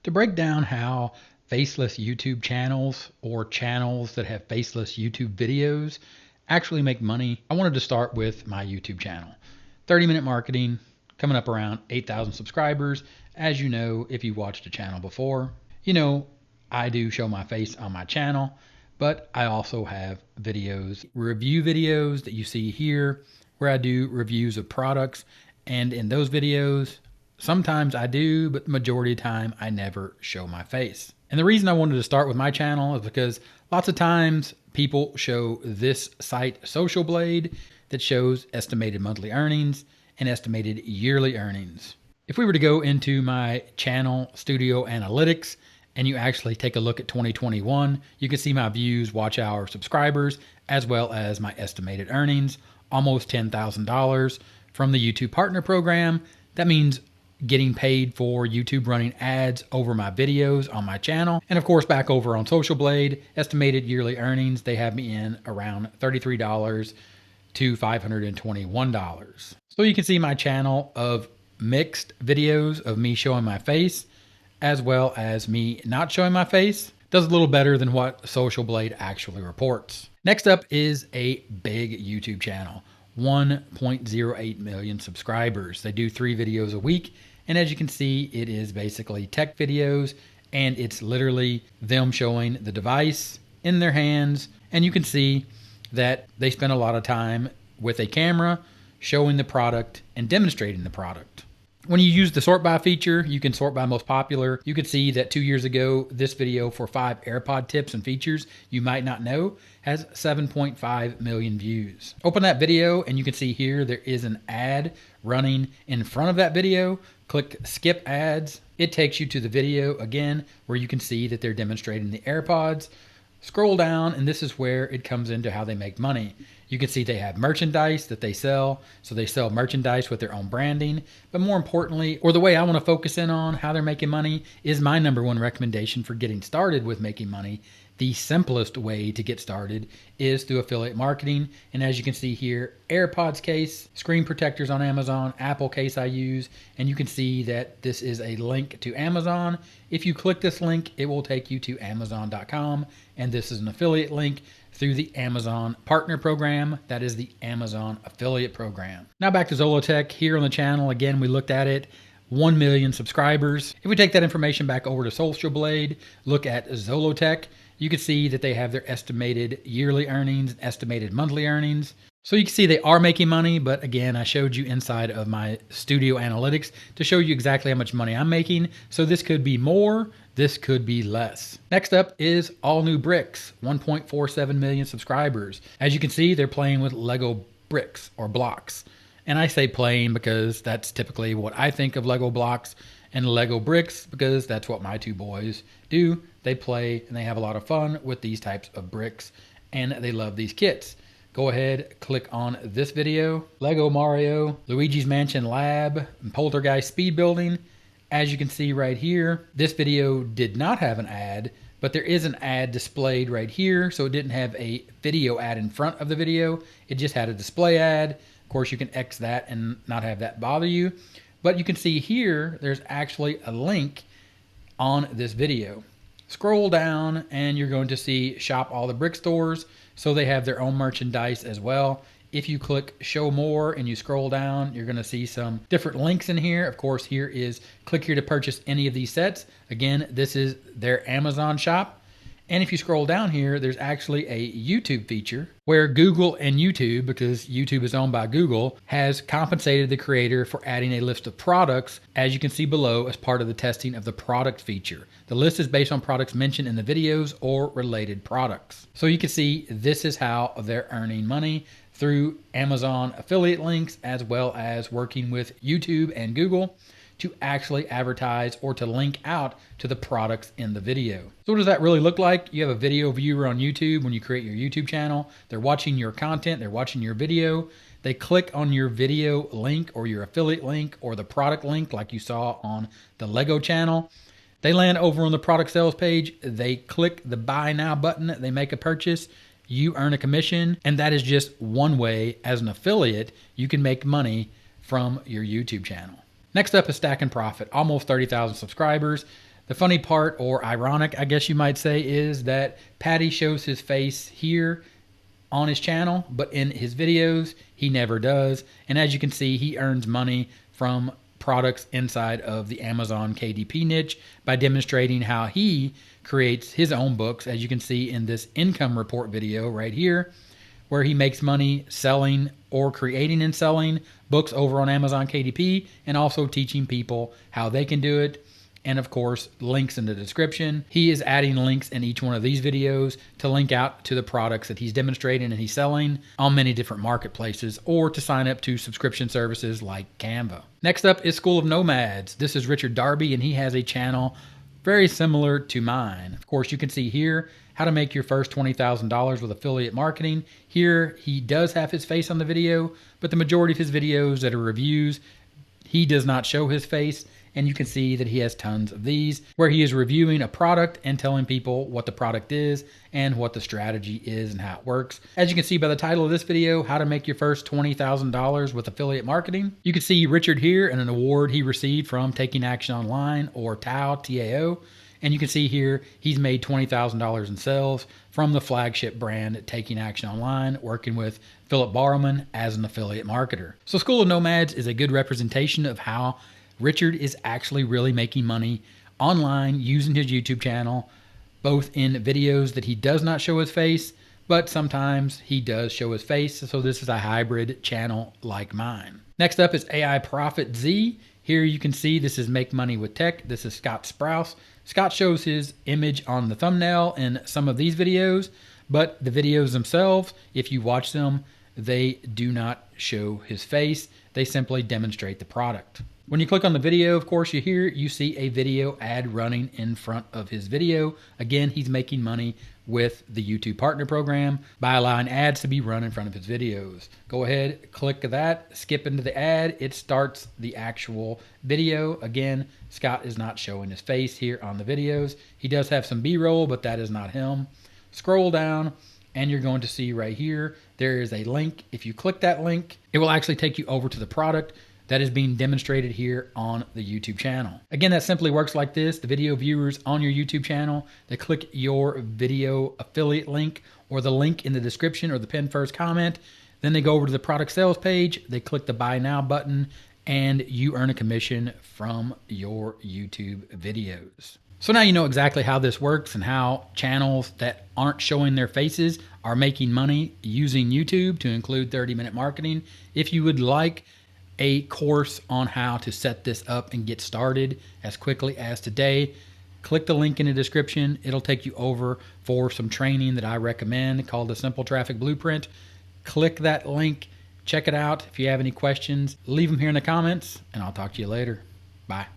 To break down how faceless YouTube channels or channels that have faceless YouTube videos actually make money, I wanted to start with my YouTube channel. 30-minute marketing, coming up around 8,000 subscribers. As you know, if you watched a channel before, you know I do show my face on my channel, but I also have videos, review videos that you see here, where I do reviews of products. And in those videos, sometimes I do, but the majority of the time I never show my face. And the reason I wanted to start with my channel is because lots of times people show this site, Social Blade, that shows estimated monthly earnings and estimated yearly earnings. If we were to go into my channel studio analytics and you actually take a look at 2021, you can see my views, watch hours, subscribers, as well as my estimated earnings, almost $10,000 from the YouTube Partner Program. That means getting paid for YouTube running ads over my videos on my channel. And of course, back over on Social Blade, estimated yearly earnings, they have me in around $33 to $521. So you can see my channel of mixed videos of me showing my face, as well as me not showing my face. Does a little better than what Social Blade actually reports. Next up is a big YouTube channel. 1.08 million subscribers. They do 3 videos a week. And as you can see, it is basically tech videos, and it's literally them showing the device in their hands. And you can see that they spend a lot of time with a camera showing the product and demonstrating the product. When you use the sort by feature, you can sort by most popular. You could see that 2 years ago, this video for 5 AirPod tips and features you might not know has 7.5 million views. Open that video and you can see here there is an ad running in front of that video. Click skip ads. It takes you to the video again where you can see that they're demonstrating the AirPods. Scroll down and this is where it comes into how they make money. You can see they have merchandise that they sell. So they sell merchandise with their own branding. But more importantly, or the way I want to focus in on how they're making money, is my #1 recommendation for getting started with making money. The simplest way to get started is through affiliate marketing. And as you can see here, AirPods case, screen protectors on Amazon, Apple case I use, and you can see that this is a link to Amazon. If you click this link, it will take you to Amazon.com, and this is an affiliate link through the Amazon Partner Program. That is the Amazon Affiliate Program. Now back to Zollotech. Here on the channel, again, we looked at it. 1 million subscribers. If we take that information back over to Social Blade, look at Zollotech, you can see that they have their estimated yearly earnings, estimated monthly earnings. So you can see they are making money, but again, I showed you inside of my studio analytics to show you exactly how much money I'm making. So this could be more, this could be less. Next up is All New Bricks, 1.47 million subscribers. As you can see, they're playing with Lego bricks or blocks. And I say playing because that's typically what I think of Lego blocks, and Lego bricks because that's what my 2 boys do. They play and they have a lot of fun with these types of bricks, and they love these kits. Go ahead, click on this video. Lego Mario, Luigi's Mansion Lab, and Poltergeist Speed Building. As you can see right here, this video did not have an ad, but there is an ad displayed right here. So it didn't have a video ad in front of the video. It just had a display ad. Of course, you can X that and not have that bother you. But you can see here, there's actually a link on this video. Scroll down and you're going to see Shop All the Brick Stores. So they have their own merchandise as well. If you click show more and you scroll down, you're going to see some different links in here. Of course, here is click here to purchase any of these sets. Again, this is their Amazon shop. And if you scroll down here, there's actually a YouTube feature where Google and YouTube, because YouTube is owned by Google, has compensated the creator for adding a list of products, as you can see below, as part of the testing of the product feature. The list is based on products mentioned in the videos or related products. So you can see this is how they're earning money through Amazon affiliate links, as well as working with YouTube and Google to actually advertise or to link out to the products in the video. So what does that really look like? You have a video viewer on YouTube. When you create your YouTube channel, they're watching your content, they're watching your video. They click on your video link or your affiliate link or the product link like you saw on the Lego channel. They land over on the product sales page. They click the buy now button. They make a purchase. You earn a commission. And that is just one way as an affiliate you can make money from your YouTube channel. Next up is Stack and Profit, almost 30,000 subscribers. The funny part, or ironic, I guess you might say, is that Patty shows his face here on his channel, but in his videos, he never does. And as you can see, he earns money from products inside of the Amazon KDP niche by demonstrating how he creates his own books, as you can see in this income report video right here, where he makes money selling or creating and selling books over on Amazon KDP, and also teaching people how they can do it. And of course, links in the description. He is adding links in each one of these videos to link out to the products that he's demonstrating and he's selling on many different marketplaces, or to sign up to subscription services like Canva. Next up is School of Nomads. This is Richard Darby, and he has a channel very similar to mine. Of course, you can see here how to make your first $20,000 with affiliate marketing. Here, he does have his face on the video, but the majority of his videos that are reviews, he does not show his face. And you can see that he has tons of these where he is reviewing a product and telling people what the product is and what the strategy is and how it works. As you can see by the title of this video, how to make your first $20,000 with affiliate marketing. You can see Richard here and an award he received from Taking Action Online, or TAO, T-A-O. And you can see here, he's made $20,000 in sales from the flagship brand Taking Action Online, working with Philip Barrowman as an affiliate marketer. So School of Nomads is a good representation of how Richard is actually really making money online using his YouTube channel, both in videos that he does not show his face, but sometimes he does show his face. So this is a hybrid channel like mine. Next up is AI Profit Z. Here you can see this is Make Money with Tech. This is Scott Sprouse. Scott shows his image on the thumbnail in some of these videos, but the videos themselves, if you watch them, they do not show his face. They simply demonstrate the product. When you click on the video, of course, you see a video ad running in front of his video. Again, he's making money with the YouTube Partner Program by allowing ads to be run in front of his videos. Go ahead, click that, skip into the ad. It starts the actual video. Again, Scott is not showing his face here on the videos. He does have some B-roll, but that is not him. Scroll down, and you're going to see right here, there is a link. If you click that link, it will actually take you over to the product that is being demonstrated here on the YouTube channel. Again, that simply works like this. The video viewers on your YouTube channel, they click your video affiliate link or the link in the description or the pinned first comment. Then they go over to the product sales page. They click the Buy Now button, and you earn a commission from your YouTube videos. So now you know exactly how this works and how channels that aren't showing their faces are making money using YouTube, to include 30-minute marketing. If you would like a course on how to set this up and get started as quickly as today, click the link in the description. It'll take you over for some training that I recommend called the Simple Traffic Blueprint. Click that link, check it out. If you have any questions, leave them here in the comments, and I'll talk to you later. Bye.